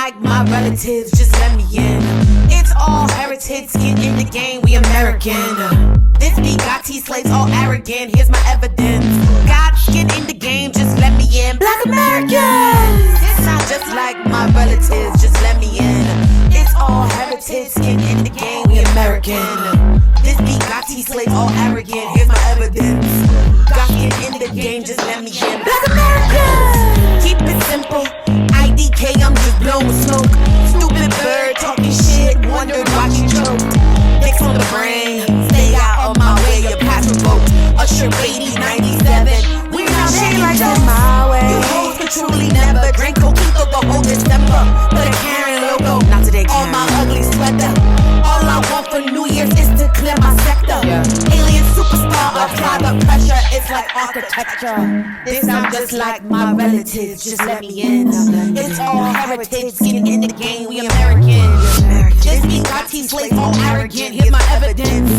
like my relatives, just let me in. It's all heritage, skin in the game, we American. This Bugatti slaves all arrogant, here's my evidence. Got skin in the game, just let me in. Black Americans! This not just like my relatives, just let me in. It's all heritage, skin in the game, we American. This Bugatti slaves all arrogant, here's my evidence. Got skin in the game, just let me in. Black Americans! Keep it simple, IDK, I'm just blowing smoke. Stupid bird talking shit, wondered why you choke. Dicks on the brain, stay out of my way, your past revoke. Usher 80s, 97, we not shit like that my way. You hoes could truly never drink coquito the whole December. Put a Karen logo, not today Karen, on my ugly sweater. All I want for New Year's is to clear my sector. Alien superstar, apply the pressure, it's like architecture. This I'm just like my relatives, just let me in. It's all heritage, skin in the game, we Americans. This Bugatti slaves all arrogant, here's my evidence.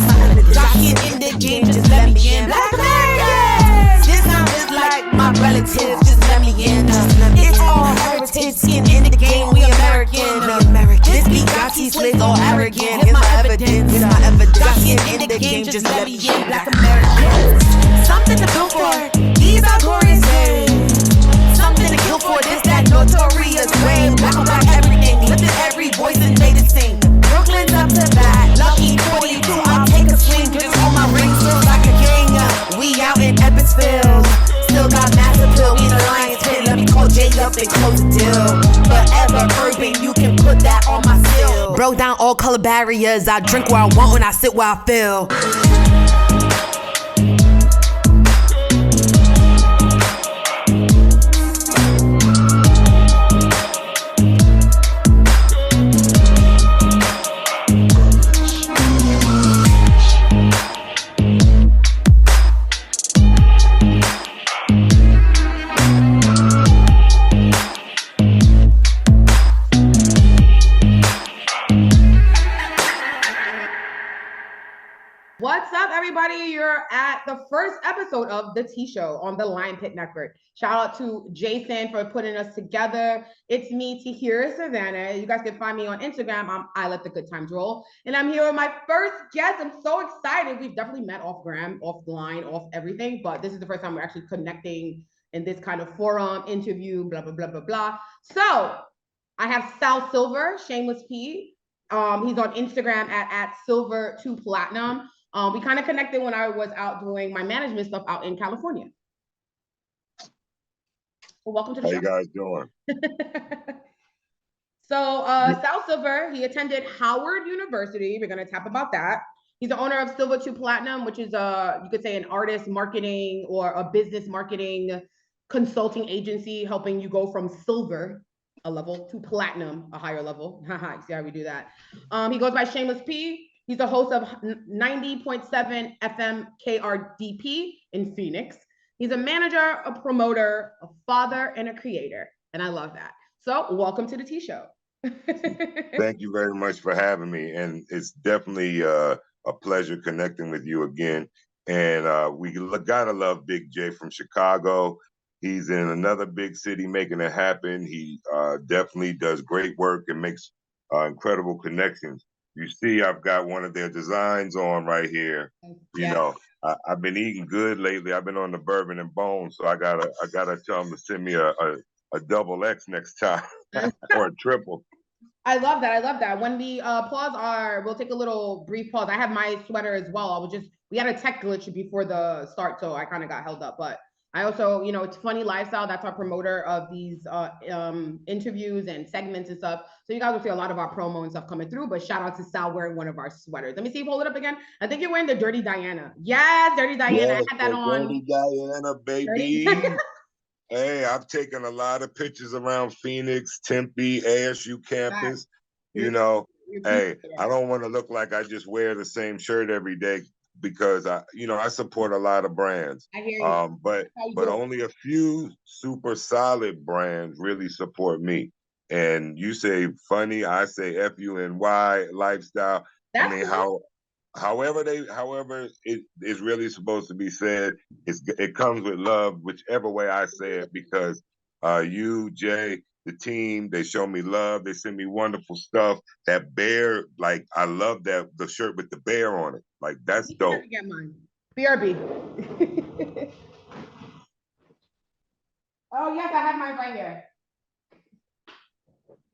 Got skin in the game, just let me in. Black Americans! This I'm just like my relatives, just let me in. It's all heritage, skin in the game, we American. This Bugatti slaves all arrogant, here's my evidence. Got skin in the game, just let me in. Black Americans. Something to go for, these are glorious days. Something to kill for, this that notorious way. Black on black everything, lifted every voice and made it sing. Brooklyn's up to bat, lucky 42, I'll take a swing. Just on my ring, feels like a king. We out in Episville, still got massive pill, we in the Lionpit. Let me call Jay up and close the deal. Forever urban, you can put that on my seal. Broke down all color barriers, I drink where I want when I sit where I feel. What's up, everybody? You're at the first episode of The T Show on the Lionpit Network. Shout out to Jason for putting us together. It's me, Tahyira Savannah. You guys can find me on Instagram. I let the good times roll. And I'm here with my first guest. I'm so excited. We've definitely met offline, off everything, but this is the first time we're actually connecting in this kind of forum, interview, blah, blah, blah, blah, blah. So I have Sal Silver, Shameless P. He's on Instagram at Silver2Platinum. We kind of connected when I was out doing my management stuff out in California. Well, welcome to the show. How you guys doing? So Sal Silver, he attended Howard University. We're going to tap about that. He's the owner of Silver2Platinum, which is you could say an artist marketing or a business marketing consulting agency, helping you go from silver, a level, to platinum, a higher level. You see how we do that? He goes by Shameless P. He's the host of 90.7 FM KRDP in Phoenix. He's a manager, a promoter, a father, and a creator. And I love that. So welcome to the T Show. Thank you very much for having me. And it's definitely a pleasure connecting with you again. And we gotta love Big J from Chicago. He's in another big city making it happen. He definitely does great work and makes incredible connections. You see, I've got one of their designs on right here. You know, I've been eating good lately. I've been on the bourbon and bone, so I gotta tell them to send me a double X next time or a triple. I love that. I love that. When we pause we'll take a little brief pause. I have my sweater as well. We had a tech glitch before the start, so I kind of got held up. But I also, it's Funny Lifestyle. That's our promoter of these interviews and segments and stuff. So you guys will see a lot of our promo and stuff coming through. But shout out to Sal wearing one of our sweaters. Let me see, hold it up again. I think you're wearing the Dirty Diana. Yes, Dirty Diana. Yes, I had that on. Dirty Diana, baby. Hey, I've taken a lot of pictures around Phoenix, Tempe, ASU campus. Hey, I don't want to look like I just wear the same shirt every day, because I support a lot of brands. I hear you. But only a few super solid brands really support me. And you say funny, I say FUNY lifestyle. That's however it is really supposed to be said, it comes with love, whichever way I say it, because you, Jay, the team. They show me love. They send me wonderful stuff. That bear, like, I love that, the shirt with the bear on it. Like, that's dope. Get mine. BRB. Oh, yes, I have mine right here.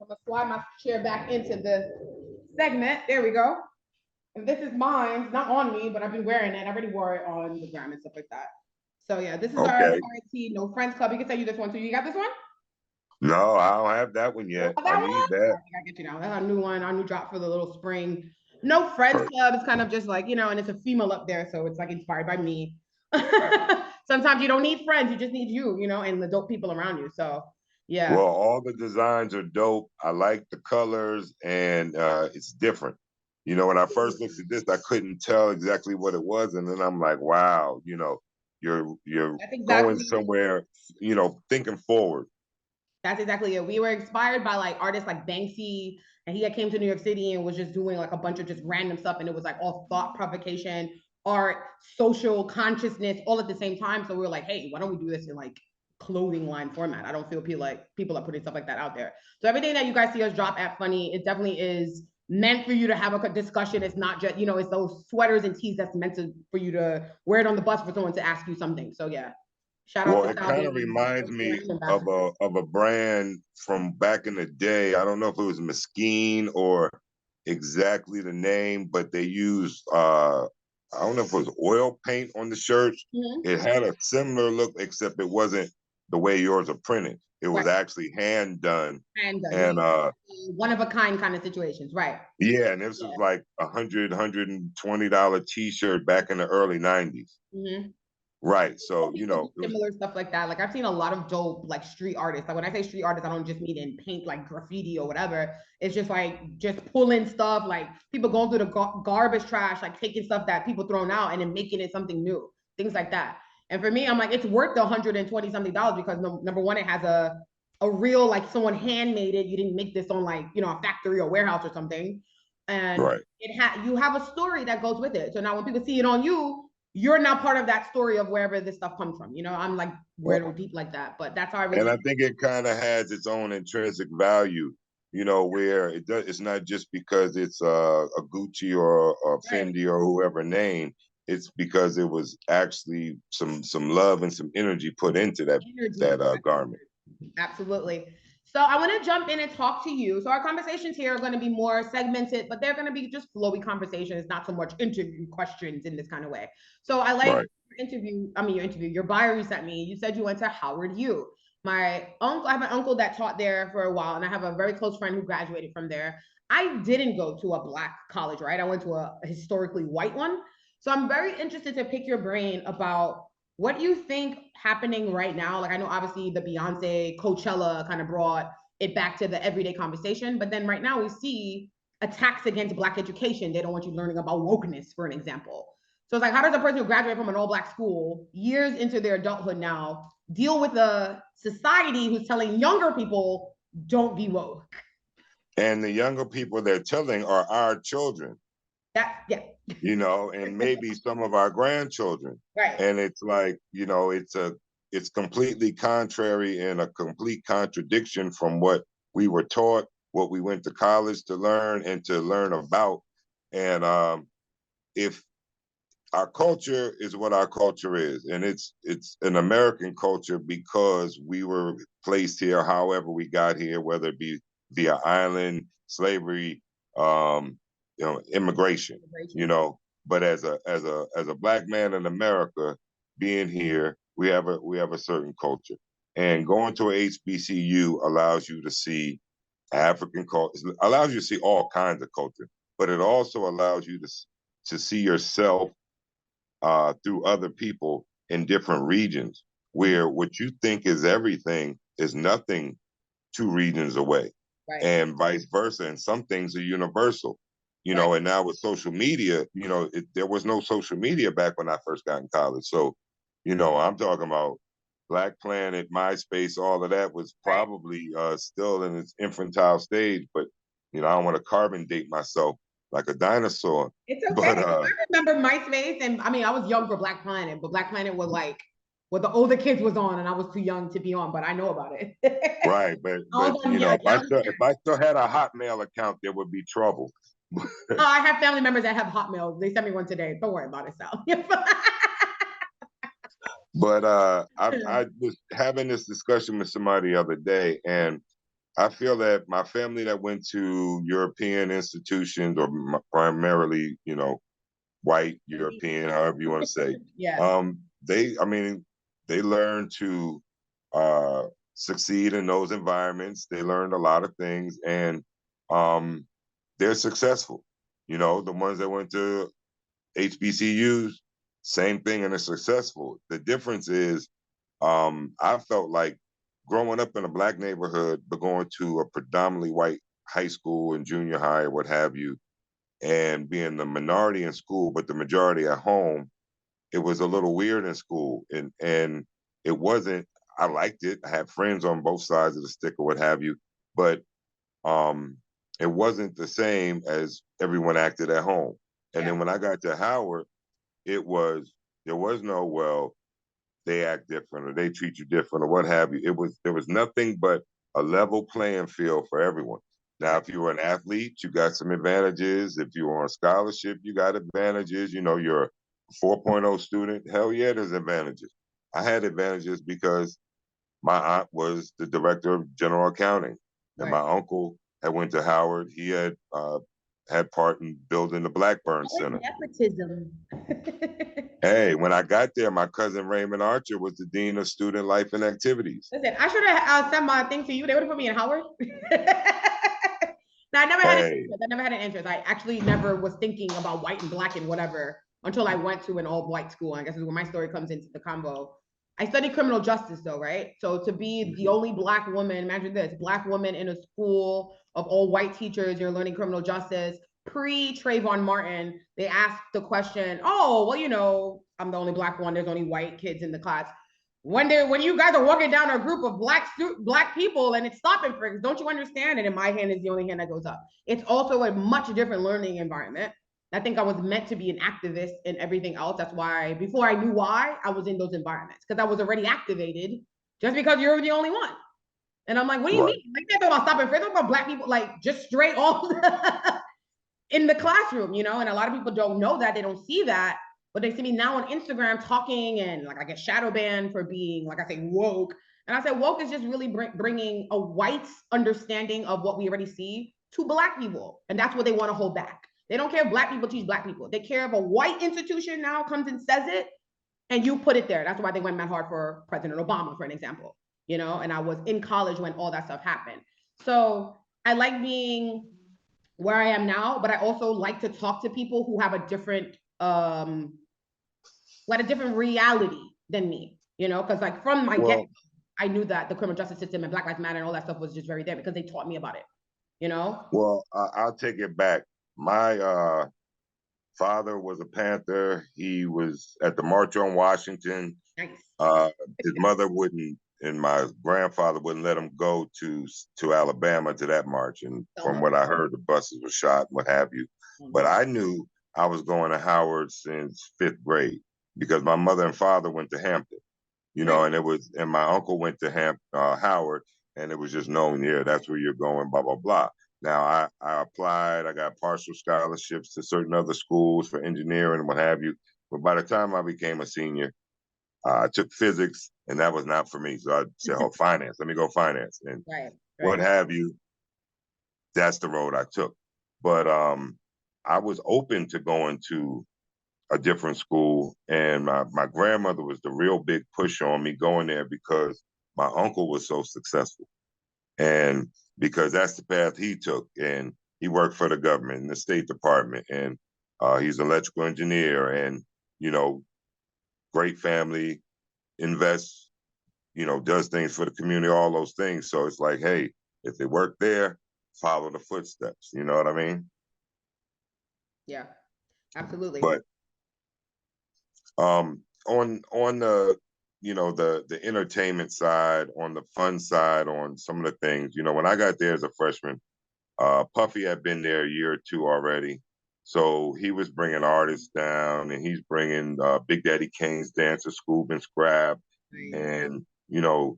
I'm gonna slide my chair back into the segment. There we go. And this is mine. It's not on me, but I've been wearing it. I already wore it on the gram and stuff like that. So yeah, this is our Fire No Friends Club. You can tell you this one too. You got this one? No, I don't have that one yet. I need that. I gotta get you now. That's our new one, our new drop for the little spring. No Friends Club is kind of just like, you know, and it's a female up there, so it's like inspired by me. Sometimes you don't need friends, you just need you know, and the dope people around you. So yeah. Well, all the designs are dope. I like the colors, and it's different. You know, when I first looked at this, I couldn't tell exactly what it was, and then I'm like, wow, you know, you're going somewhere, you know, thinking forward. That's exactly it. We were inspired by like artists like Banksy, and he came to New York City and was just doing like a bunch of just random stuff, and it was like all thought provocation, art, social consciousness, all at the same time. So we were like, hey, why don't we do this in like clothing line format? I don't feel like people are putting stuff like that out there. So everything that you guys see us drop at Funny, it definitely is meant for you to have a discussion. It's not just, you know, it's those sweaters and tees that's meant for you to wear it on the bus for someone to ask you something. So yeah. Shout out to it kind of reminds me of a brand from back in the day. I don't know if it was Mesquite or exactly the name, but they used I don't know if it was oil paint on the shirts. It had a similar look, except it wasn't the way yours are printed. It was actually hand done. And one of a kind of situations, right? Yeah, and this was like $120 t-shirt back in the early 90s. Right. So, you know, similar stuff like that. Like I've seen a lot of dope like street artists. Like when I say street artists, I don't just mean in paint like graffiti or whatever. It's just like just pulling stuff, like people going through the garbage trash, like taking stuff that people thrown out and then making it something new, things like that. And for me, I'm like, it's worth the $120 something because number one, it has a real, like someone handmade it. You didn't make this on like, you know, a factory or warehouse or something. And you have a story that goes with it. So now when people see it on you, you're now part of that story of wherever this stuff comes from. You know, I'm like, we're deep like that, but that's how I really. And I think it kind of has its own intrinsic value, you know, where it's not just because it's a Gucci or a Fendi or whoever name. It's because it was actually some love and some energy put into that garment. Absolutely. So I want to jump in and talk to you. So our conversations here are going to be more segmented, but they're going to be just flowy conversations, not so much interview questions in this kind of way. So I like your bio you sent me. You said you went to Howard U. I have an uncle that taught there for a while, and I have a very close friend who graduated from there. I didn't go to a Black college, right? I went to a historically white one. So I'm very interested to pick your brain about what you think happening right now. Like I know obviously the Beyonce Coachella kind of brought it back to the everyday conversation, but then right now we see attacks against Black education. They don't want you learning about wokeness, for an example. So it's like, how does a person who graduated from an all Black school years into their adulthood now deal with a society who's telling younger people, don't be woke? And the younger people they're telling are our children. You know, and maybe some of our grandchildren. Right. And it's like, you know, it's completely contrary and a complete contradiction from what we were taught, what we went to college to learn and to learn about. And if our culture is what our culture is, and it's an American culture because we were placed here however we got here, whether it be via island, slavery, you know, immigration, you know, but as a Black man in America, being here, we have a certain culture, and going to a HBCU allows you to see African culture, allows you to see all kinds of culture, but it also allows you to see yourself through other people in different regions, where what you think is everything is nothing 2 regions away, and vice versa. And some things are universal. You know, and now with social media, you know, there was no social media back when I first got in college. So, you know, I'm talking about Black Planet, MySpace, all of that was probably still in its infantile stage. But, you know, I don't want to carbon date myself like a dinosaur. It's okay. But, I remember MySpace, and I mean, I was young for Black Planet, but Black Planet was Well, the older kids was on, and I was too young to be on, but I know about it. Right, but you know, if I still had a Hotmail account, there would be trouble. I have family members that have Hotmail. They sent me one today. Don't worry about it, Sal. But I was having this discussion with somebody the other day, and I feel that my family that went to European institutions, or primarily, you know, white European, however you want to say, Yeah. I mean, they learned to succeed in those environments. They learned a lot of things, and they're successful. You know, the ones that went to HBCUs, same thing, and they're successful. The difference is, I felt like growing up in a black neighborhood, but going to a predominantly white high school and junior high or what have you, and being the minority in school, but the majority at home, it was a little weird in school. And it wasn't, I liked it. I had friends on both sides of the stick or what have you, but it wasn't the same as everyone acted at home. And then when I got to Howard, there was no, well, they act different or they treat you different or what have you. There was nothing but a level playing field for everyone. Now, if you were an athlete, you got some advantages. If you were on scholarship, you got advantages. You know, you're a 4.0 student. Hell yeah, there's advantages. I had advantages because my aunt was the director of general accounting, and my uncle had went to Howard. He had part in building the Blackburn Center. Nepotism. Hey, when I got there, my cousin Raymond Archer was the dean of student life and activities. Listen, I should have sent my thing to you. They would have put me in Howard. Now, I never had an interest. I never had an interest. I actually never was thinking about white and black and whatever until I went to an all-white school. I guess is where my story comes into the combo. I studied criminal justice though, right? So to be the only black woman, imagine this, black woman in a school of all white teachers, you're learning criminal justice. Pre-Trayvon Martin, they asked the question, oh, well, you know, I'm the only black one, there's only white kids in the class. When you guys are walking down a group of black people and it's stopping for, don't you understand? And in my hand is the only hand that goes up. It's also a much different learning environment. I think I was meant to be an activist and everything else. That's why, before I knew why, I was in those environments, because I was already activated just because you're the only one. And I'm like, what do you mean? Like, they talk about stopping for, they talk about black people, like, just straight off in the classroom, you know? And a lot of people don't know that, they don't see that, but they see me now on Instagram talking, and like I get shadow banned for being, like I say, woke. And I said, woke is just really bringing a white understanding of what we already see to black people. And that's what they want to hold back. They don't care if black people teach black people. They care if a white institution now comes and says it, and you put it there. That's why they went mad hard for President Obama, for an example, you know? And I was in college when all that stuff happened. So I like being where I am now, but I also like to talk to people who have a different, reality than me, you know? Because like from my get, I knew that the criminal justice system and Black Lives Matter and all that stuff was just very there because they taught me about it, you know? Well, I'll take it back. My father was a Panther. He was at the March on Washington. Nice. His mother wouldn't, and my grandfather wouldn't let him go to Alabama to that march. And from what I heard, the buses were shot, what have you. But I knew I was going to Howard since 5th grade because my mother and father went to Hampton, you know, and my uncle went to Howard, and it was just known, yeah, that's where you're going, blah, blah, blah. Now, I applied, I got partial scholarships to certain other schools for engineering and what have you. But by the time I became a senior, I took physics, and that was not for me. So I said, oh, finance, let me go finance. And what have you, that's the road I took. But I was open to going to a different school, and my grandmother was the real big push on me going there because my uncle was so successful. And because that's the path he took, and he worked for the government in the State Department, and he's an electrical engineer, and, you know, great family, invests, you know, does things for the community, all those things. So it's like, hey, if they work there, follow the footsteps. You know what I mean? Yeah, absolutely. But on the, you know, the entertainment side, on the fun side, on some of the things, you know, when I got there as a freshman, Puffy had been there a year or two already. So he was bringing artists down, and he's bringing Big Daddy Kane's Dancer, Scoob and Scrab, And, you know,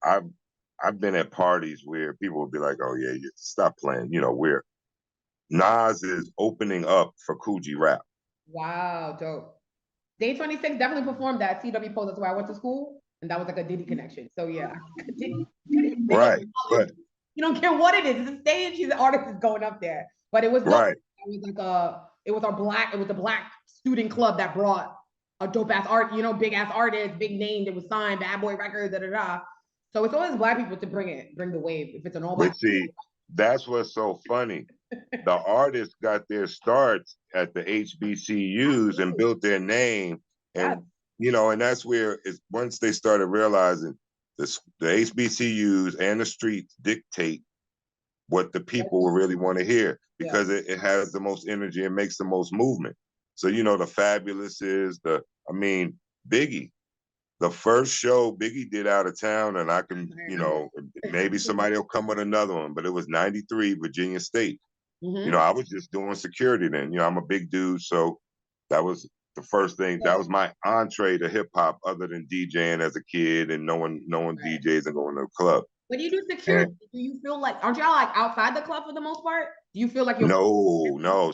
I've been at parties where people would be like, "Oh yeah, stop playing." You know, where Nas is opening up for Coogee Rap. Wow, dope. Day 26 definitely performed that CW Pole. That's where I went to school, and that was like a Diddy connection. So yeah, Right, but you don't care what it is. It's a stage. He's an artist is going up there. But it was dope. right. It was like it was the black student club that brought a dope ass art, you know, big ass artist, big name that was signed, Bad Boy Records, da da da. So it's always black people to bring the wave. If it's an all black. But see, that's what's so funny. The artists got their starts at the HBCUs and built their name, and you know, and that's where it's once they started realizing the HBCUs and the streets dictate what the people will really want to hear because it has the most energy and makes the most movement. So you know, the Fabulous is Biggie. The first show Biggie did out of town, and I can, you know, maybe somebody will come with another one, but it was 93 Virginia State. You know, I was just doing security then. You know, I'm a big dude, so that was the first thing. That was my entree to hip hop, other than DJing as a kid and knowing DJs and going to the club. When you do security, do you feel like, aren't y'all like outside the club for the most part? Do you feel like you're No.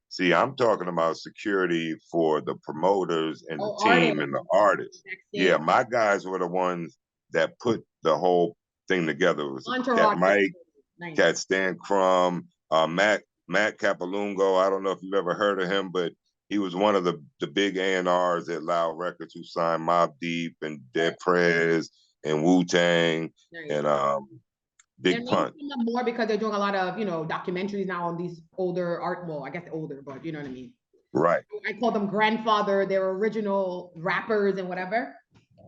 See, I'm talking about security for the promoters and the team and the artists. Yeah, my guys were the ones that put the whole thing together. It was Cat Mike, Cat Stan Crum, Matt Capalungo. I don't know if you've ever heard of him, but he was one of the big A&Rs at Loud Records who signed Mobb Deep and Dead Prez and Wu-Tang and Big Pun. More because they're doing a lot of, you know, documentaries now on these older art. Well, I guess older, but you know what I mean. Right. I call them grandfather. They're original rappers and whatever.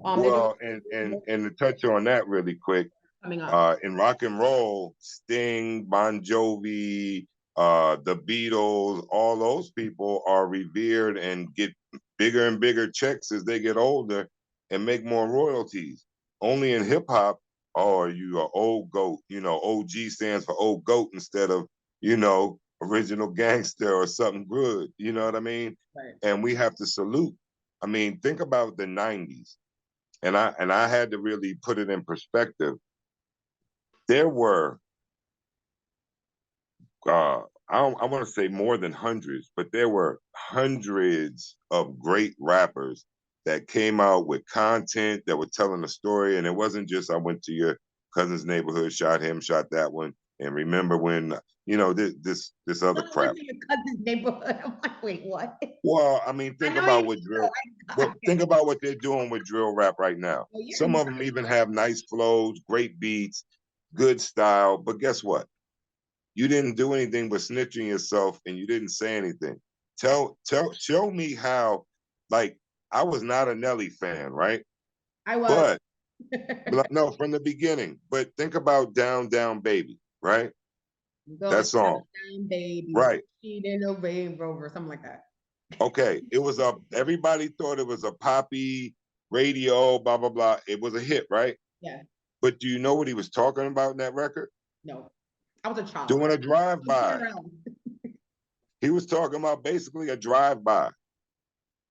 Well, and to touch on that really quick, coming up in rock and roll, Sting, Bon Jovi, the Beatles, all those people are revered and get bigger and bigger checks as they get older and make more royalties. Only in hip hop, oh, you are old goat. You know, OG stands for old goat instead of, you know, original gangster or something good. You know what I mean? Right. And we have to salute. I mean, think about the 90s. And I had to really put it in perspective. There were, I want to say more than hundreds, but there were hundreds of great rappers that came out with content that were telling a story. And it wasn't just, I went to your cousin's neighborhood, shot him, shot that one. And remember when, you know, this other crap. Your cousin's neighborhood. I'm like, wait, what? Well, I mean, think about what drill. Think about what they're doing with drill rap right now. Oh, yeah. Some of them even have nice flows, great beats, good style. But guess what? You didn't do anything but snitching yourself, and you didn't say anything. Show me how. Like, I was not a Nelly fan, right? I was. But no, from the beginning. But think about Down Down Baby, right? That song, down, baby. Right? She didn't know Range Rover, something like that. Okay, it was everybody thought it was a poppy radio, blah blah blah. It was a hit, right? Yeah. But do you know what he was talking about in that record? No, I was a child. Doing a drive-by. He was talking about basically a drive-by.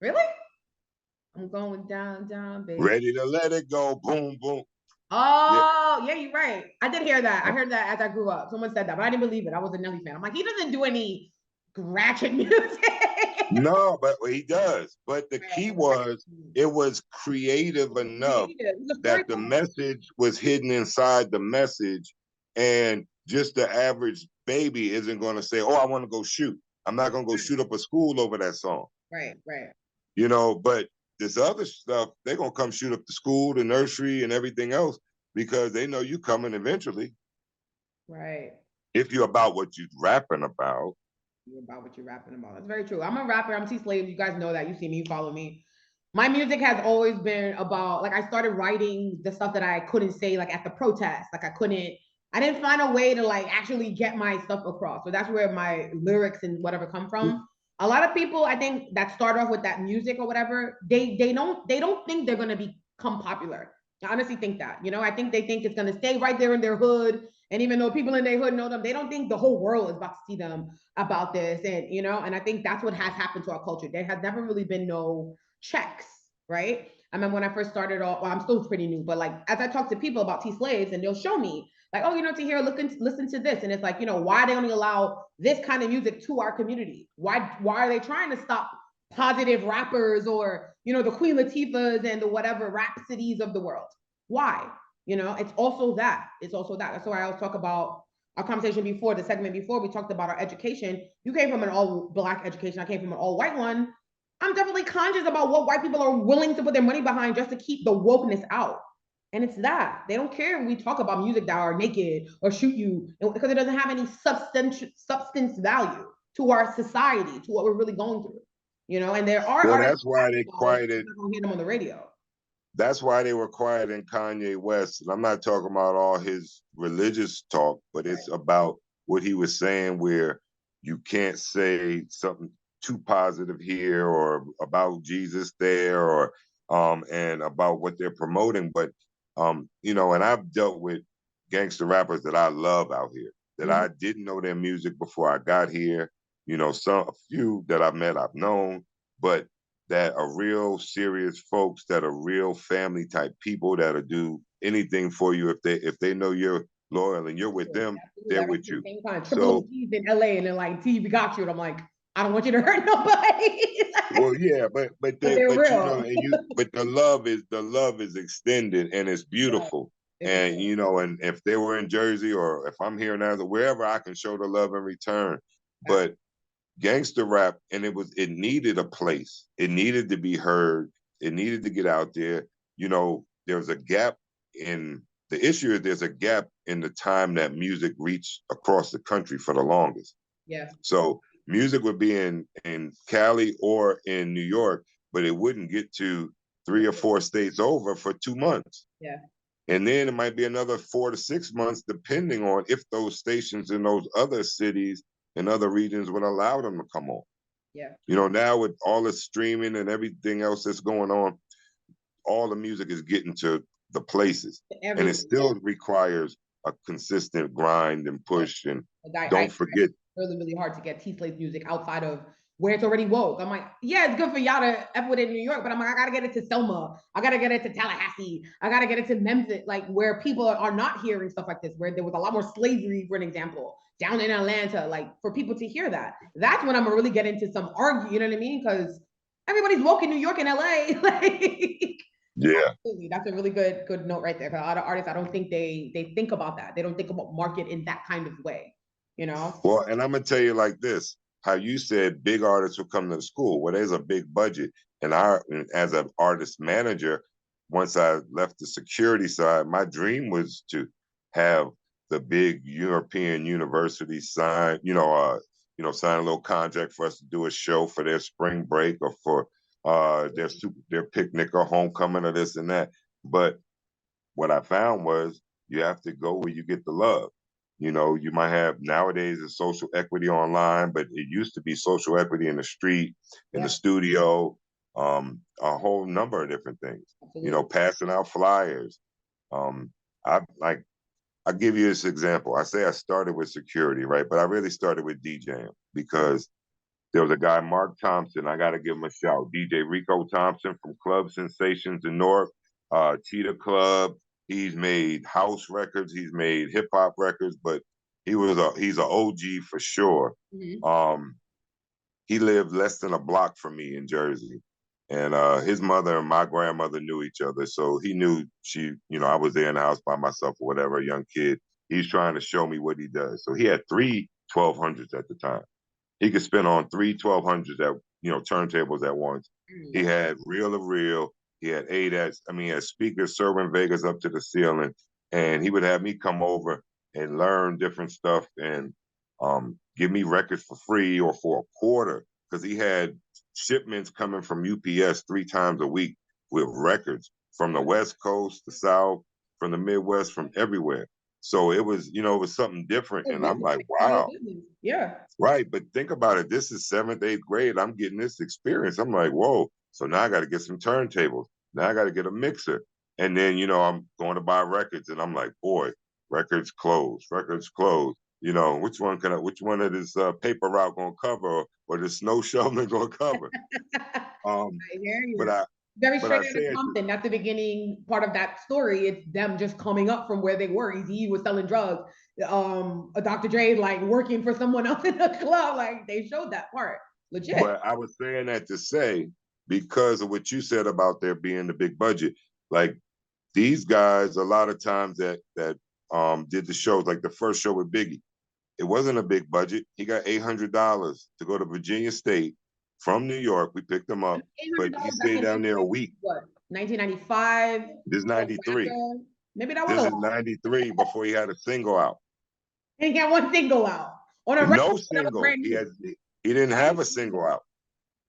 Really? I'm going down, down, baby. Ready to let it go, boom, boom. Oh, yeah, you're right. I did hear that. I heard that as I grew up. Someone said that, but I didn't believe it. I was a Nelly fan. I'm like, he doesn't do any ratchet music. No, but he does. But the key was, it was creative enough that the message was hidden inside the message. And just the average baby isn't going to say, oh, I want to go shoot. I'm not going to go shoot up a school over that song. Right. You know, but this other stuff, they're going to come shoot up the school, the nursery, and everything else because they know you coming eventually. Right. If you're about what you're rapping about. You're about what you're rapping about. That's very true. I'm a rapper. I'm T-Slave. You guys know that. You see me, you follow me. My music has always been about, like, I started writing the stuff that I couldn't say, like, at the protest. Like, I didn't find a way to, like, actually get my stuff across. So that's where my lyrics and whatever come from. A lot of people, I think, that start off with that music or whatever, they don't think they're going to become popular. I honestly think that, you know, I think they think it's going to stay right there in their hood. And even though people in their hood know them, they don't think the whole world is about to see them about this. And, you know, and I think that's what has happened to our culture. There has never really been no checks, right? I remember when I first started off, well, I'm still pretty new, but like as I talk to people about T slaves, and they'll show me like, oh, Tahyira, listen to this. And it's like, why they only allow this kind of music to our community? Why are they trying to stop positive rappers or, the Queen Latifahs and the whatever Rhapsodies of the world? Why? It's also that. It's also that. That's why I always talk about our conversation before, the segment before, we talked about our education. You came from an all Black education. I came from an all white one. I'm definitely conscious about what white people are willing to put their money behind just to keep the wokeness out. And it's that. They don't care if we talk about music that are naked or shoot you, because it doesn't have any substance value to our society, to what we're really going through. And there are Well, artists that's why they quieted. not gonna hear them on the radio. That's why they were quiet in Kanye West. And I'm not talking about all his religious talk, but it's about what he was saying, where you can't say something too positive here or about Jesus there, or and about what they're promoting. But and I've dealt with gangster rappers that I love out here that I didn't know their music before I got here. A few that I've met, I've known, but that are real serious folks, that are real family type people, that'll do anything for you if they know you're loyal and you're with them, they're with you. Triple G's in LA, and they're like, T, we got you. And I'm like, I don't want you to hurt nobody. Well, yeah, but the love is extended and it's beautiful. And and if they were in Jersey, or if I'm here now, wherever, I can show the love in return. But gangster rap, and it needed a place. It needed to be heard. It needed to get out there. There's a gap in the issue. There's a gap in the time that music reached across the country for the longest. Yeah. So music would be in Cali or in New York, but it wouldn't get to 3 or 4 states over for 2 months. Yeah. And then it might be another 4 to 6 months, depending on if those stations in those other cities and other regions would allow them to come on. Yeah. Now with all the streaming and everything else that's going on, all the music is getting to the places. And it still requires a consistent grind and push. And don't forget. It's really, really hard to get T-Slave music outside of where it's already woke. I'm like, yeah, it's good for y'all to F with it in New York, but I'm like, I gotta get it to Selma. I gotta get it to Tallahassee. I gotta get it to Memphis, like where people are not hearing stuff like this, where there was a lot more slavery, for an example, down in Atlanta, like for people to hear that. That's when I'm gonna really get into some argue, you know what I mean? Because everybody's woke in New York and LA. Like, yeah, absolutely. That's a really good note right there. Because a lot of artists, I don't think they think about that. They don't think about market in that kind of way, Well, and I'm gonna tell you like this: how you said big artists will come to the school. Well, there's a big budget, and as an artist manager, once I left the security side, my dream was to have the big European universities sign, sign a little contract for us to do a show for their spring break, or for their picnic or homecoming or this and that. But what I found was you have to go where you get the love. You might have nowadays a social equity online, but it used to be social equity in the street, in the studio, a whole number of different things. Passing out flyers. I'll give you this example. I say I started with security, right? But I really started with DJing, because there was a guy, Mark Thompson. I got to give him a shout. DJ Rico Thompson from Club Sensations in Newark, Cheetah Club. He's made house records. He's made hip hop records, but he's an OG for sure. He lived less than a block from me in Jersey. And his mother and my grandmother knew each other. So he knew I was there in the house by myself or whatever, a young kid. He's trying to show me what he does. So he had 3 1200s at the time. He could spin on 3 1200s at, turntables at once. He had reel-to-reel. He had ADATs. He had speakers serving Vegas up to the ceiling. And he would have me come over and learn different stuff and give me records for free or for a quarter, because he had shipments coming from UPS 3 times a week with records from the West Coast, the South, from the Midwest, from everywhere. So it was, it was something different. And I'm like, wow. Yeah. Right. But think about it. This is 7th, 8th grade. I'm getting this experience. I'm like, whoa. So now I got to get some turntables. Now I got to get a mixer. And then, I'm going to buy records. And I'm like, boy, records closed. Which one of this paper route gonna cover, or the snow shoveling gonna cover? Very But I straight say out of it, Compton. That's the beginning part of that story. It's them just coming up from where they were. Eazy was selling drugs. Dr. Dre like working for someone else in the club. Like they showed that part. Legit. but I was saying that to say, because of what you said about there being the big budget, like these guys, a lot of times that did the shows, like the first show with Biggie, it wasn't a big budget. He got $800 to go to Virginia State from New York. We picked him up, but he $800 back stayed in down there a week. what? 1995. This is 93. Maybe that was This a is lot. 93 before he had a single out. He got one single out on a No record that was single. brand He new. had he didn't have a single out.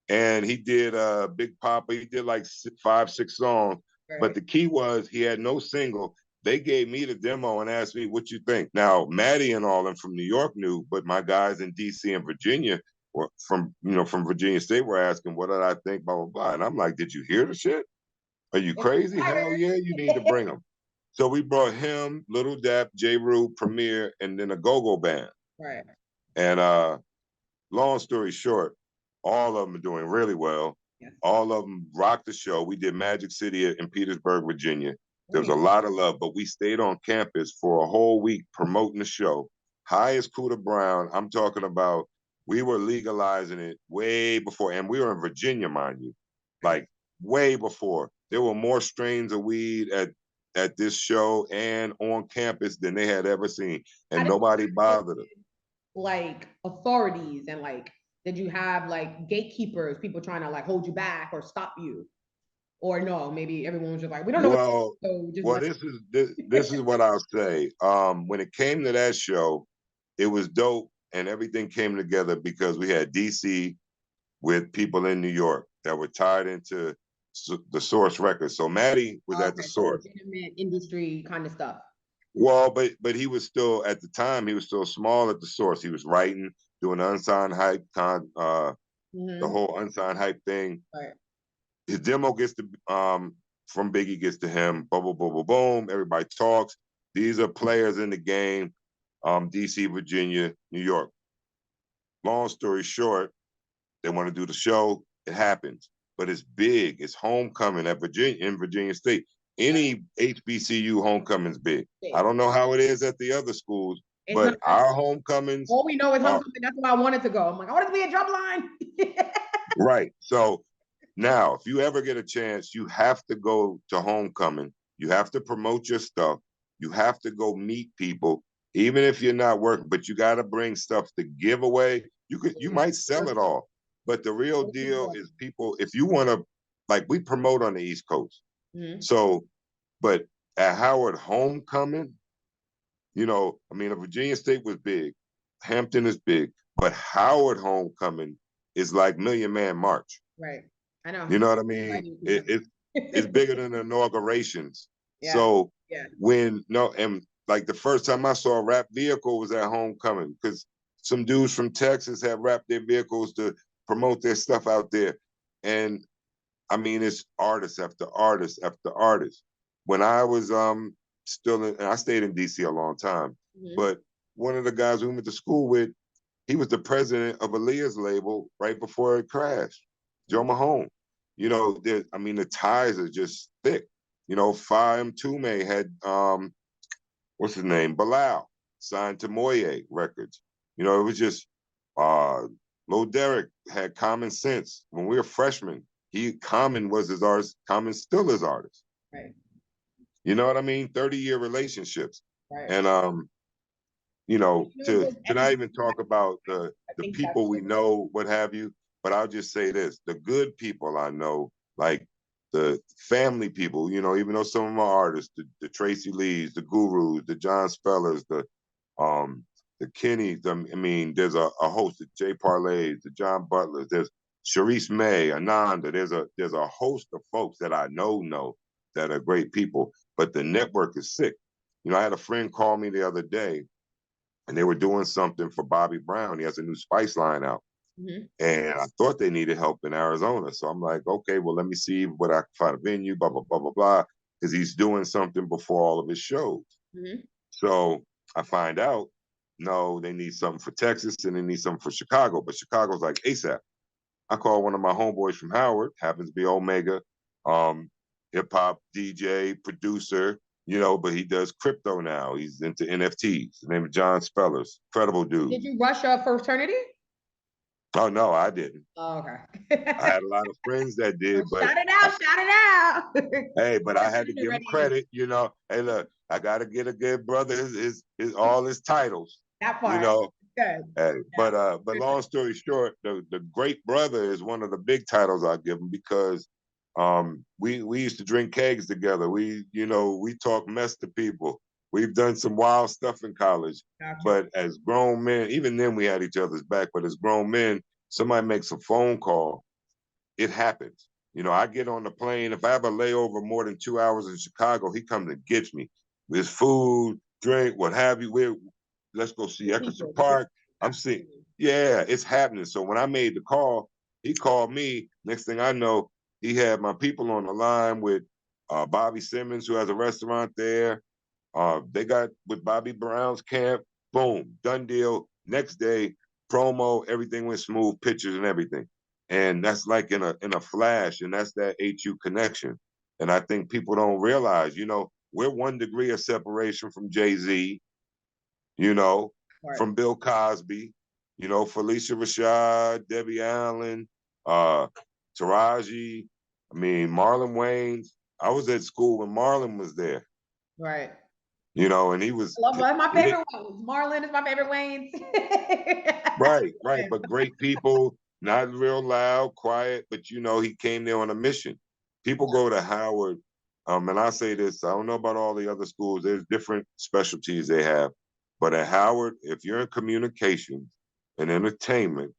And he did Big Papa, he did like 5, 6 songs. Right. But the key was he had no single. They gave me the demo and asked me, what you think? Now, Maddie and all them from New York knew, but my guys in DC and Virginia were from Virginia State were asking, what did I think, blah, blah, blah. And I'm like, did you hear the shit? Are you crazy? Hell yeah, you need to bring him. So we brought him, Little Dap, J. Rue, Premier, and then a go-go band. Right. And long story short, all of them are doing really well. Yes. All of them rocked the show. We did Magic City in Petersburg, Virginia. There was a lot of love, but we stayed on campus for a whole week promoting the show. High as Cooter Brown. I'm talking about, we were legalizing it way before, and we were in Virginia, mind you, like way before. There were more strains of weed at this show and on campus than they had ever seen, and nobody bothered them. Like authorities and like, did you have like gatekeepers, people trying to like hold you back or stop you? Or no, maybe everyone was just like, we don't know. Well, this is what I'll say. When it came to that show, it was dope and everything came together because we had DC with people in New York that were tied into the Source Records. So Maddie was at the Source. Legitimate industry kind of stuff. Well, but he was still, at the time, he was still small at the Source. He was writing, doing the unsigned hype, the whole unsigned hype thing. Right. His demo gets to from Biggie gets to him, boom, boom, boom, boom, boom. Everybody talks. These are players in the game. DC, Virginia, New York. Long story short, they want to do the show. It happens, but it's big. It's homecoming at Virginia State. Any HBCU homecoming's big. I don't know how it is at the other schools, but our homecomings. All we know is homecoming. That's why I wanted to go. I'm like, I wanted to be a drum line. Right. So now, if you ever get a chance, you have to go to homecoming. You have to promote your stuff. You have to go meet people, even if you're not working, but you got to bring stuff to give away. You might sell it all, but the real deal is people, if you want to, like we promote on the East Coast. So, but at Howard homecoming, I mean, Virginia State was big. Hampton is big, but Howard homecoming is like Million Man March. Right. I know. You know what I mean? It's bigger than inaugurations. Yeah. So and like the first time I saw a rap vehicle was at homecoming because some dudes from Texas had wrapped their vehicles to promote their stuff out there. And I mean, it's artist after artist after artist. When I was still in, and I stayed in DC a long time, but one of the guys we went to school with, he was the president of Aaliyah's label right before it crashed, Joe Mahone. The ties are just thick. Fire Tume had, what's his name? Bilal, signed to Moye Records. It was just, Lil Derek had Common Sense. When we were freshmen, Common was his artist, Common still his artist. Right. You know what I mean? 30-year relationships. Right. And, to not even talk about the people we know, what have you, but I'll just say this, the good people I know, like the family people, even though some of my artists, the Tracy Lees, the Gurus, the John Spellers, the Kennys, there's a host of Jay Parlays, the John Butlers, there's Sharice May, Ananda, there's a host of folks that I know that are great people, but the network is sick. I had a friend call me the other day, and they were doing something for Bobby Brown. He has a new Spice line out. And I thought they needed help in Arizona. So I'm like, okay, well, let me see what I can find a venue, blah, blah, blah, blah, blah, because he's doing something before all of his shows. So I find out, no, they need something for Texas and they need something for Chicago, but Chicago's like ASAP. I call one of my homeboys from Howard, happens to be Omega. hip hop DJ, producer, you know, but he does crypto now. He's into NFTs. His name is John Spellers. Incredible dude. Did you rush a fraternity? Oh no, I didn't. Oh, okay. I had a lot of friends that did, but shout it out. hey, but I had to give him credit, you know. Hey, look, I gotta get a good brother his all his titles. That part. You know. Good. Hey, yeah. But long story short, the great brother is one of the big titles I give him because we used to drink kegs together. We talk mess to people. We've done some wild stuff in college. Gotcha. But as grown men, even then we had each other's back. But as grown men, somebody makes a phone call, it happens. You know, I get on the plane. If I have a layover more than 2 hours in Chicago, he comes and gets me. There's food, drink, what have you. Let's go see Eckerson Park. I'm seeing, yeah, it's happening. So when I made the call, he called me. Next thing I know, he had my people on the line with Bobby Simmons, who has a restaurant there. They got with Bobby Brown's camp. Boom, done deal. Next day, promo, everything went smooth, pictures and everything. And that's like in a flash, and that's that HU connection. And I think people don't realize, you know, we're 1 degree of separation from Jay-Z, you know, right, from Bill Cosby, you know, Felicia Rashad, Debbie Allen, Taraji, I mean, Marlon Wayans. I was at school when Marlon was there. Right. You know, and he was. I love my favorite ones. Marlon is my favorite Wayans. Right. But great people, not real loud, quiet, but you know, he came there on a mission. People go to Howard, and I say this, I don't know about all the other schools, there's different specialties they have. But at Howard, if you're in communications and entertainment,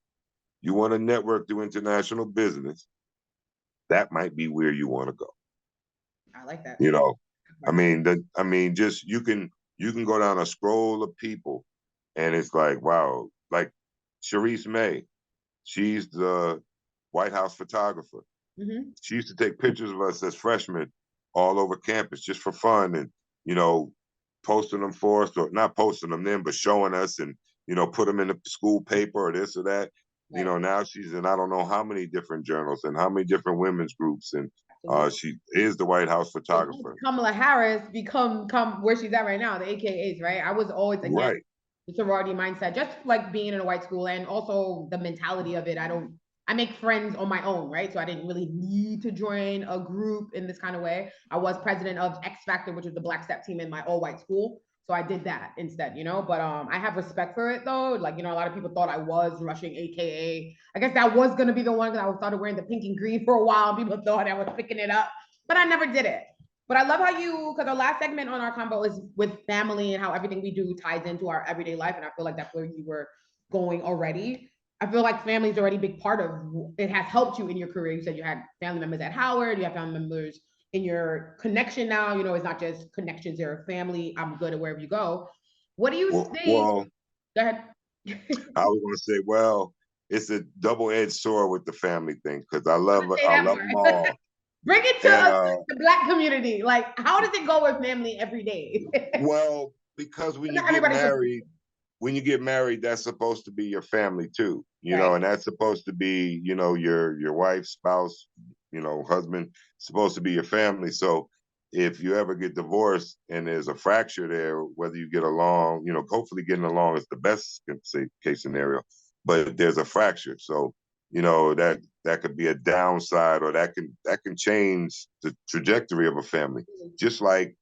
you want to network through international business, that might be where you want to go. I like that. You know, I mean, just you can go down a scroll of people, and it's like, wow, like Sharice May, she's the White House photographer. Mm-hmm. She used to take pictures of us as freshmen all over campus just for fun, and you know, posting them for us, or not posting them then, but showing us, and you know, put them in the school paper or this or that. Right. You know, now she's in I don't know how many different journals and how many different women's groups, and she is the White House photographer. Kamala Harris come where she's at right now, the AKAs, right? I was always against the sorority mindset, just like being in a white school, and also the mentality of it. I make friends on my own, right? So I didn't really need to join a group in this kind of way. I was president of X Factor, which is the Black Step team in my all-white school. So I did that instead, you know, but I have respect for it though. Like, you know, a lot of people thought I was rushing AKA. I guess that was going to be the one that I started wearing the pink and green for a while. People thought I was picking it up, but I never did it. But I love how because our last segment on our combo is with family and how everything we do ties into our everyday life. And I feel like that's where you were going already. I feel like family is already a big part of it. Has helped you in your career. You said you had family members at Howard, you have family members in your connection now. You know, it's not just connections, you're a family. I'm good at wherever you go. What do you think? Well, go ahead. I was going to say, well, it's a double-edged sword with the family thing, because I love them all. Bring it to the Black community. Like, how does it go with family every day? Well, because when you get married, that's supposed to be your family too, you know, and that's supposed to be, you know, your wife, spouse, you know, husband, supposed to be your family. So if you ever get divorced and there's a fracture there, whether you get along, you know, hopefully getting along is the best case scenario, but there's a fracture. So, you know, that could be a downside, or that can change the trajectory of a family. Just like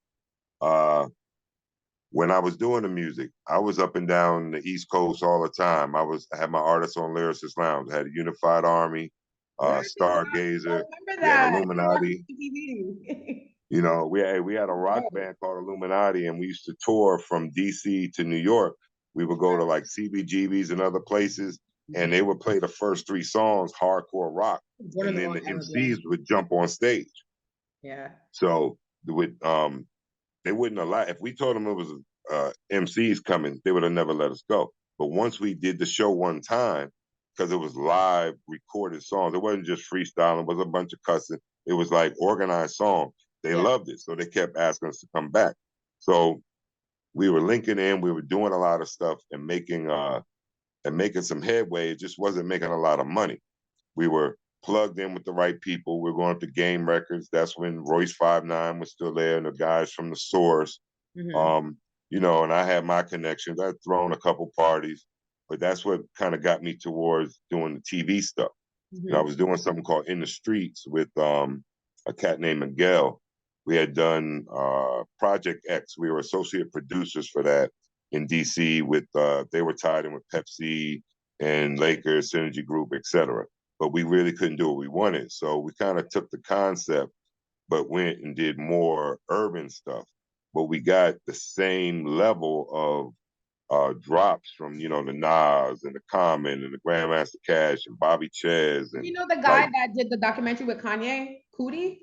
when I was doing the music, I was up and down the East Coast all the time. I had my artists on Lyricist Lounge. I had a Unified Army, Stargazer, we had Illuminati. You know, we had a rock band called Illuminati, and we used to tour from DC to New York. We would go to like CBGBs and other places, and they would play the first 3 songs, hardcore rock, and then the MCs would jump on stage. Yeah. So they wouldn't allow, if we told them it was MCs coming, they would have never let us go. But once we did the show one time, because it was live recorded songs, it wasn't just freestyling, it was a bunch of cussing. It was like organized songs. They loved it. So they kept asking us to come back. So we were linking in, we were doing a lot of stuff and making some headway. It just wasn't making a lot of money. We were plugged in with the right people. We're going up to Game Records. That's when Royce 5'9" was still there, and the guys from The Source. You know, and I had my connections. I'd thrown a couple parties, but that's what kind of got me towards doing the TV stuff. You know, I was doing something called In the Streets with a cat named Miguel. We had done Project X. We were associate producers for that in DC with, they were tied in with Pepsi and Lakers, Synergy Group, etc. But we really couldn't do what we wanted. So we kind of took the concept, but went and did more urban stuff. But we got the same level of drops from, you know, the Nas and the Common and the Grandmaster Cash and Bobby Ches. And you know the guy that did the documentary with Kanye, Cootie?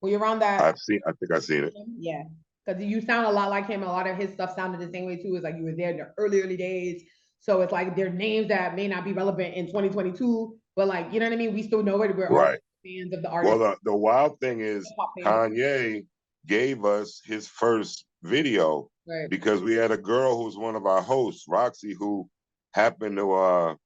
Were you around that? I think I've seen it. Yeah, because you sound a lot like him. A lot of his stuff sounded the same way too. It's like you were there in the early days. So it's like they're names that may not be relevant in 2022, but like, you know what I mean? We still know it. We're all fans of the artist. Well, the wild thing is Kanye gave us his first video because we had a girl who was one of our hosts, Roxy, who happened to,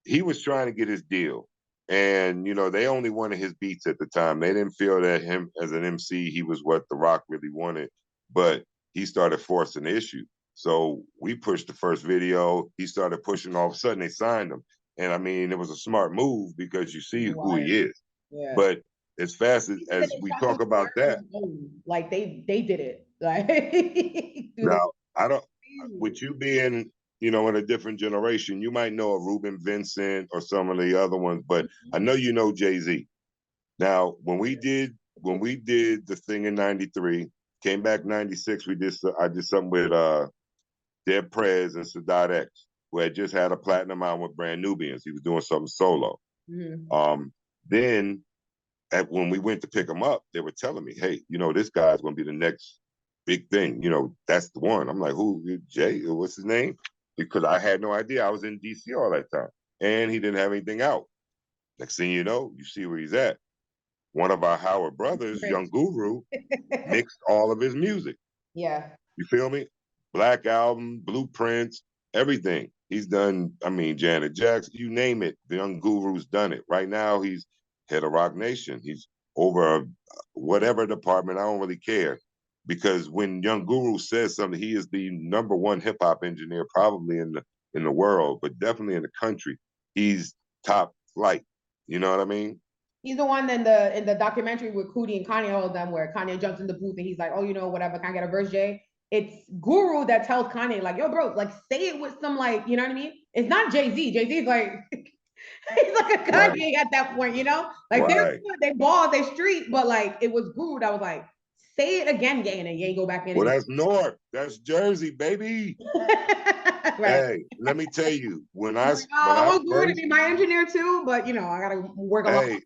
he was trying to get his deal. And, you know, they only wanted his beats at the time. They didn't feel that him as an MC, he was what The Rock really wanted. But he started forcing the issue. So we pushed the first video. He started pushing. All of a sudden, they signed him. And, I mean, it was a smart move because you see who he is. Yeah. But as fast as we talk about that. Like, they did it. Like, now, I don't, with you being, you know, in a different generation, you might know a Reuben Vincent or some of the other ones, but I know you know Jay-Z. Now, when we did the thing in '93, came back '96, I did something with Dead Prez and Sadat X, who had just had a platinum album with Brand Nubians. He was doing something solo. Then when we went to pick him up, they were telling me, hey, you know, this guy's gonna be the next big thing. You know, that's the one. I'm like, who? Jay? What's his name? Because I had no idea. I was in DC all that time. And he didn't have anything out. Next thing you know, you see where he's at. One of our Howard brothers, Young Guru, mixed all of his music. Yeah. You feel me? Black Album, Blueprints, everything. He's done, I mean, Janet Jackson, you name it, the Young Guru's done it. Right now, he's head of Rock Nation. He's over whatever department, I don't really care. Because when Young Guru says something, he is the #1 hip hop engineer probably in the world, but definitely in the country. He's top flight. You know what I mean? He's the one in the documentary with Cootie and Kanye, all of them, where Kanye jumps in the booth and he's like, oh, you know, whatever, can I get a verse, Jay? It's Guru that tells Kanye, like, yo, bro, like, say it with some, like, you know what I mean? It's not Jay-Z. Jay-Z's like, he's like a Kanye at that point, you know? Like, they ball, they street, but like, it was Guru that was like, say it again, Ye, and then Ye go back in. Well, that's North. That's Jersey, baby. Hey, let me tell you, I want Guru to be my engineer too, but you know, I gotta work on.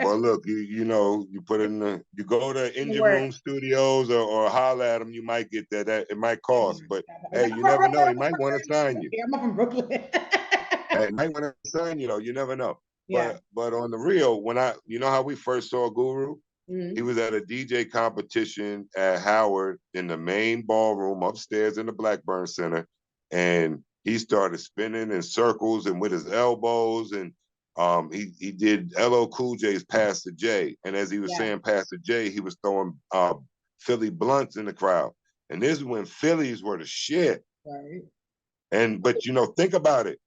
Well, look, you know, you put in you go to Engine Room Studios or holler at them, you might get that. It might cost, but hey, you never know. He might want to sign you. I'm from Brooklyn. He might want to sign you, though. You never know. Yeah. But on the real, you know how we first saw Guru? He was at a DJ competition at Howard in the main ballroom upstairs in the Blackburn Center. And he started spinning in circles and with his elbows. And he did LL Cool J's Pastor J. And as he was saying Pastor J, he was throwing Philly blunts in the crowd. And this is when Phillies were the shit. Right. But you know, think about it.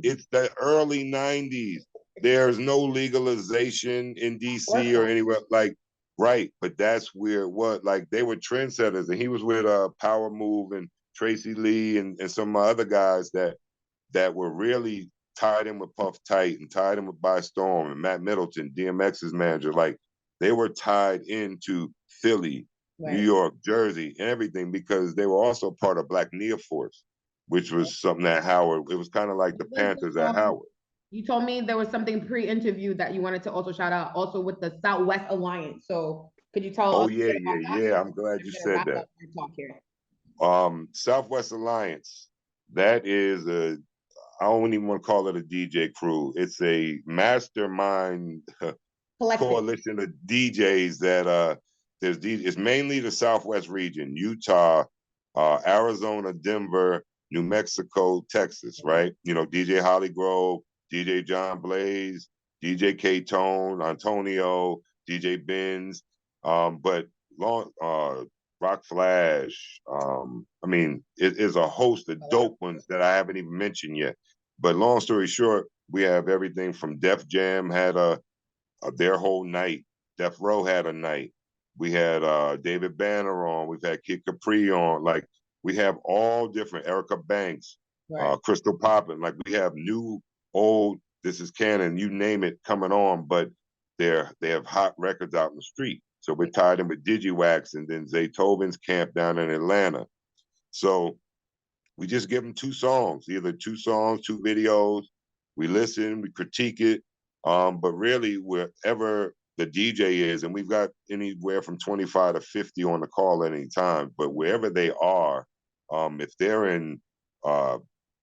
It's the early 90s. There's no legalization in DC or anywhere like, right. But that's where like they were trendsetters, and he was with Power Move and Tracy Lee and some other guys that were really tied in with Puff Tight and tied in with By Storm and Matt Middleton, DMX's manager. Like they were tied into Philly, New York, Jersey, and everything because they were also part of Black Nia Force, which was something that Howard, it was kind of like the Panthers at Howard. You told me there was something pre-interview that you wanted to also shout out, also with the Southwest Alliance. So could you tell us? Oh, yeah. I'm glad you said that. Southwest Alliance, that is I don't even want to call it a DJ crew. It's a mastermind coalition of DJs that it's mainly the Southwest region, Utah, Arizona, Denver, New Mexico, Texas, right? You know, DJ Holly Grove, DJ John Blaze, DJ K-Tone, Antonio, DJ Benz, but Rock Flash. I mean, it is a host of dope ones that I haven't even mentioned yet. But long story short, we have everything from Def Jam had their whole night. Death Row had a night. We had David Banner on. We've had Kid Capri on. Like, we have all different, Erica Banks, Right. Crystal Poppin. Like, we have new, old, this is canon, you name it, coming on, but they have hot records out in the street. So we're tied in with DigiWax and then Zaytoven's camp down in Atlanta. So we just give them 2 songs, either 2 songs, 2 videos. We listen, we critique it. But really, wherever the DJ is, and we've got anywhere from 25 to 50 on the call at any time, but wherever they are, if they're in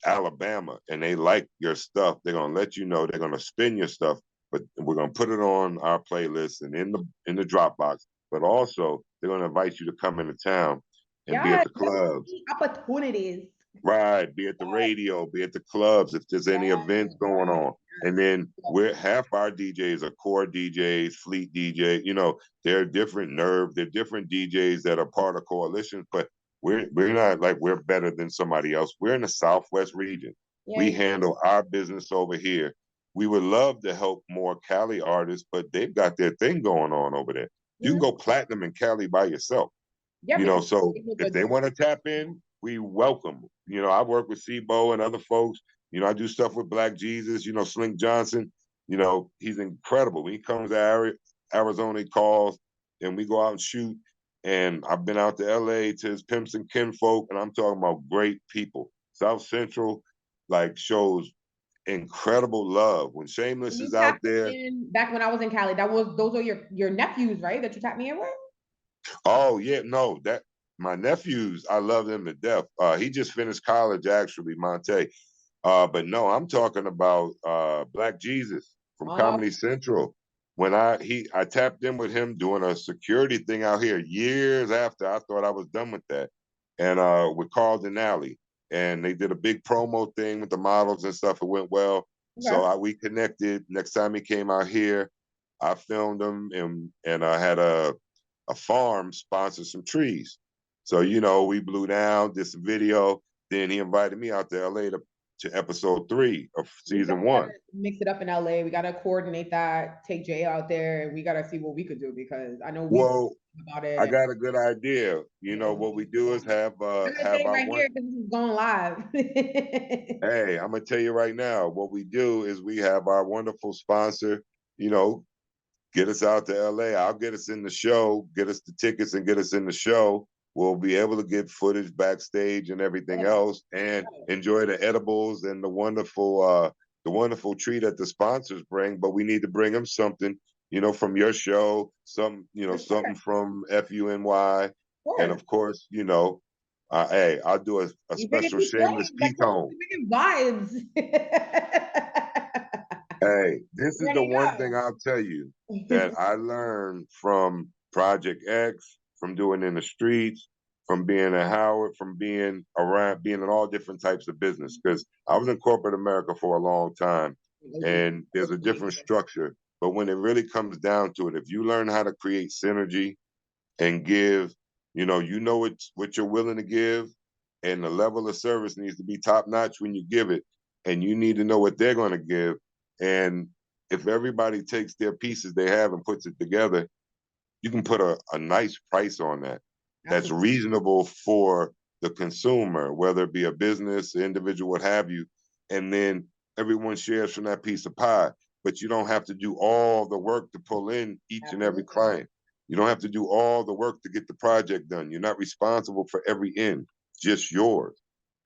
Alabama and they like your stuff, they're gonna let you know, they're gonna spin your stuff, but we're gonna put it on our playlist and in the Dropbox. But also, they're gonna invite you to come into town and be at the clubs. Opportunities. Right, be at the radio, be at the clubs if there's any events going on. And then we're half our DJs are core DJs, fleet DJ, you know, they're different nerve, they're different DJs that are part of coalitions, but we're not like we're better than somebody else. We're in the Southwest region. We handle our business over here. We would love to help more Cali artists, but they've got their thing going on over there. You can go platinum in Cali by yourself. You know, so if they want to tap in, we welcome. You know, I work with Sebo and other folks. You know, I do stuff with Black Jesus, you know, Slink Johnson. You know, he's incredible. When he comes to Arizona, he calls, and we go out and shoot. And I've been out to LA to his Pimps and Kinfolk, and I'm talking about great people. South Central, like, shows incredible love. When Shameless is out there. Back when I was in Cali, those are your nephews, right? That you tapped me in with? Oh yeah, no, that my nephews, I love them to death. He just finished college, actually, Monte. But no, I'm talking about Black Jesus from Comedy Central. When I tapped in with him doing a security thing out here years after I thought I was done with that, and with Carl Denali, and they did a big promo thing with the models and stuff. It went well, so we connected. Next time he came out here, I filmed him, and I had a farm sponsor some trees. So, you know, we blew down, did some video. Then he invited me out to LA to episode 3 of season 1. Mix it up in LA. We gotta coordinate that, take Jay out there, and we gotta see what we could do, because I know about it. I got a good idea. You know, what we do is have our here, because this is going live. Hey, I'm gonna tell you right now, what we do is we have our wonderful sponsor, you know, get us out to LA. I'll get us in the show, get us the tickets and get us in the show. We'll be able to get footage backstage and everything else, and enjoy the edibles and the wonderful treat that the sponsors bring. But we need to bring them something, you know, from your show, something from FUNY. And of course, you know, hey, I'll do a special Shameless P-Tone. Vibes. Hey, this is the one thing I'll tell you that I learned from Project X, from doing in the streets, from being at Howard, from being around, being in all different types of business. Because I was in corporate America for a long time, and there's a different structure. But when it really comes down to it, if you learn how to create synergy and give, you know what you're willing to give, and the level of service needs to be top notch when you give it, and you need to know what they're going to give. And if everybody takes their pieces they have and puts it together, you can put a nice price on that. That's reasonable for the consumer, whether it be a business, an individual, what have you. And then everyone shares from that piece of pie. But you don't have to do all the work to pull in each and every client. You don't have to do all the work to get the project done. You're not responsible for every end, just yours.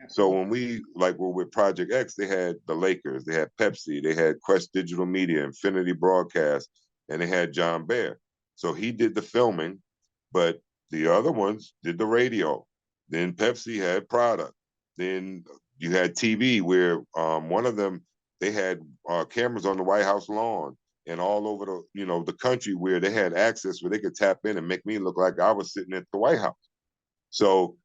So when we were with Project X, they had the Lakers, they had Pepsi, they had Quest Digital Media, Infinity Broadcast, and they had John Baer. So he did the filming, but the other ones did the radio. Then Pepsi had product. Then you had TV, where one of them, they had cameras on the White House lawn and all over the country, where they had access where they could tap in and make me look like I was sitting at the White House. So,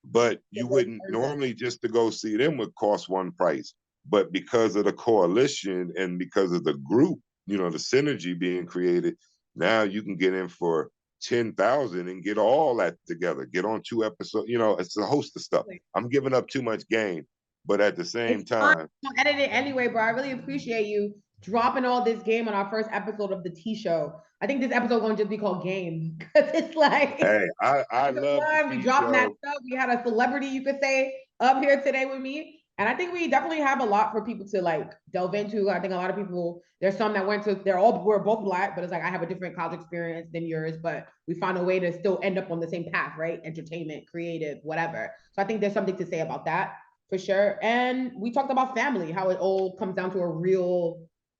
but you wouldn't normally, just to go see them would cost one price. But because of the coalition and because of the group, you know, the synergy being created, now you can get in for 10,000 and get all that together. Get on 2 episodes. You know, it's a host of stuff. I'm giving up too much game, but at the same time, I'll edit it anyway, bro. I really appreciate you dropping all this game on our first episode of the T show. I think this episode gonna just be called Game because it's like, hey, I love the we T dropping that show. stuff. We had a celebrity, you could say, up here today with me. And I think we definitely have a lot for people to like delve into. I think a lot of people, there's some that we're both Black, but it's like I have a different college experience than yours, but we found a way to still end up on the same path, right? Entertainment, creative, whatever. So I think there's something to say about that for sure. And we talked about family, how it all comes down to a real,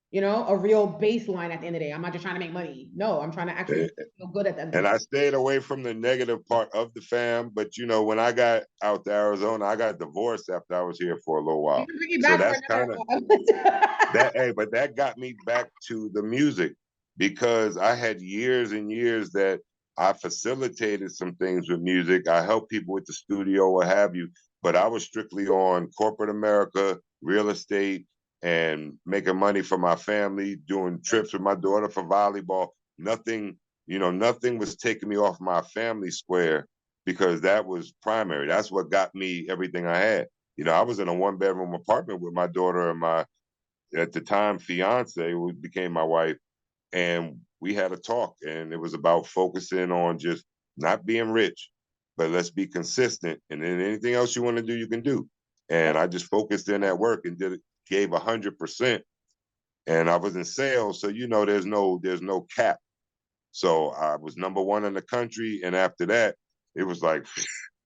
you know, a real baseline at the end of the day. I'm not just trying to make money. No, I'm trying to actually feel good at the end of the And day. I stayed away from the negative part of the fam. But you know, when I got out to Arizona, I got divorced after I was here for a little while. So that's kind of that. Hey, but that got me back to the music because I had years and years that I facilitated some things with music. I helped people with the studio, what have you. But I was strictly on corporate America, real estate, and making money for my family, doing trips with my daughter for volleyball. Nothing, you know, nothing was taking me off my family square because that was primary. That's what got me everything I had. You know, I was in a 1-bedroom apartment with my daughter and my, at the time, fiance, who became my wife, and we had a talk, and it was about focusing on just not being rich, but let's be consistent, and then anything else you want to do, you can do. And I just focused in at work and did it, gave 100%, and I was in sales, so you know, there's no cap. So I was #1 in the country, and after that, it was like,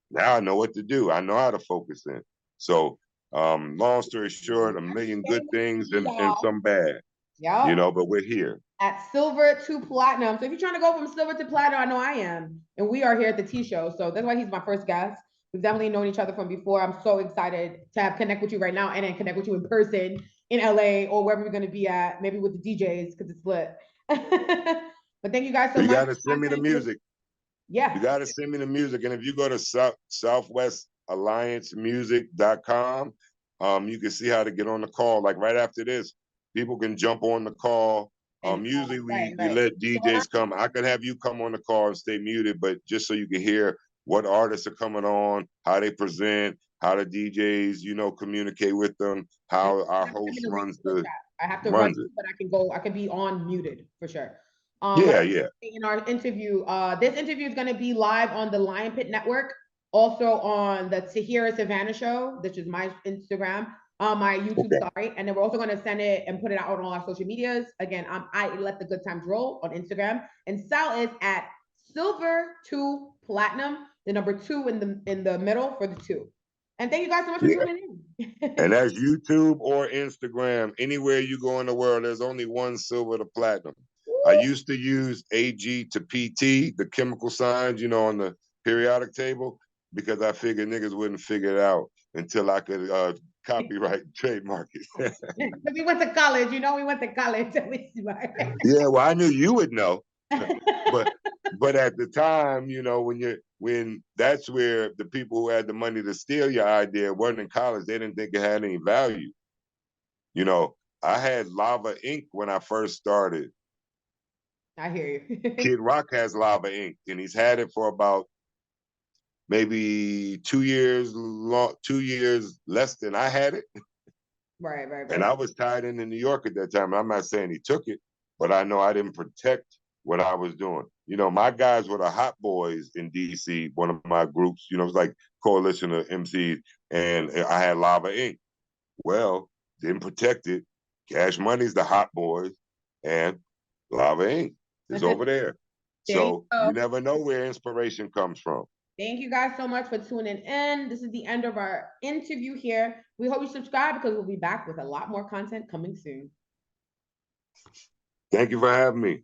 now I know what to do. I know how to focus in. So, long story short, a million good things and some bad, you Yeah. know, but we're here. At silver to platinum. So if you're trying to go from silver to platinum, I know I am. And we are here at the T show. So that's why he's my first guest. We've definitely known each other from before. I'm so excited to have connect with you right now and then connect with you in person in LA or wherever we're going to be at, maybe with the DJs because it's lit. But thank you guys so You much. got to send me the music. Yeah. You got to send me the music. And if you go to southwestalliancemusic.com, you can see how to get on the call. Like right after this, people can jump on the call. Usually we let DJs come. I could have you come on the call and stay muted, but just so you can hear what artists are coming on, how they present, how the DJs, you know, communicate with them, how our host runs the I have to runs run, it. but I can be on muted for sure. Yeah, yeah. In our interview, this interview is going to be live on the Lionpit network, also on the Tahyira Savannah show, which is my Instagram, my YouTube, sorry, and then we're also going to send it and put it out on all our social medias. Again, I let the good times roll on Instagram, and Sal is at silver to platinum, the number 2 in the middle for the 2. And thank you guys so much for tuning in. And that's YouTube or Instagram. Anywhere you go in the world, there's only one silver to platinum. I used to use AG to PT, the chemical signs, you know, on the periodic table, because I figured niggas wouldn't figure it out until I could copyright and trademark it. We went to college, you know, we went to college. Yeah, well, I knew you would know. but at the time, you know, when that's where the people who had the money to steal your idea weren't in college, they didn't think it had any value. You know, I had Lava Ink when I first started. I hear you. Kid Rock has Lava Ink, and he's had it for about maybe 2 years long, 2 years less than I had it. Right. And I was tied into New York at that time. I'm not saying he took it, but I know I didn't protect what I was doing. You know, my guys were the Hot Boys in DC, one of my groups, you know, it was like coalition of MCs, and I had Lava Ink. Well, didn't protect it. Cash Money's the Hot Boys, and Lava Ink is over there. So you never know where inspiration comes from. Thank you guys so much for tuning in. This is the end of our interview here. We hope you subscribe because we'll be back with a lot more content coming soon. Thank you for having me.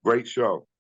Great show.